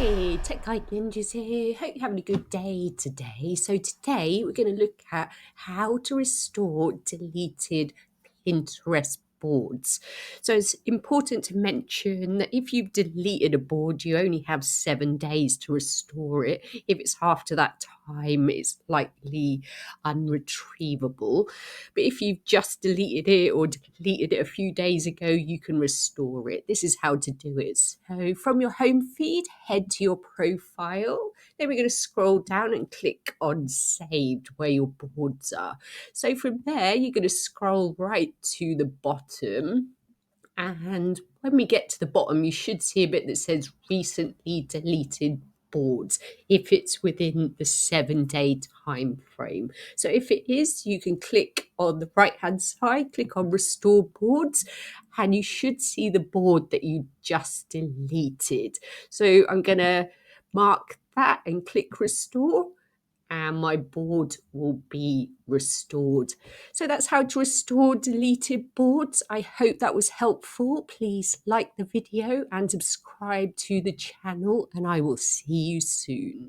Hey, Tech Guide Ninjas here. Hope you're having a good day today. So today we're going to look at how to restore deleted Pinterest boards. So it's important to mention that if you've deleted a board, you only have 7 days to restore it. If it's after that time, it's likely unretrievable. But if you've just deleted it or deleted it a few days ago, you can restore it. This is how to do it. So from your home feed, head to your profile. Then we're going to scroll down and click on saved where your boards are. So from there, you're going to scroll right to the bottom. And when we get to the bottom, you should see a bit that says recently deleted boards if it's within the 7-day time frame. So if it is, you can click on the right hand side, click on restore boards, and you should see the board that you just deleted. So I'm going to mark that and click restore, and my board will be restored. So that's how to restore deleted boards. I hope that was helpful. Please like the video and subscribe to the channel, and I will see you soon.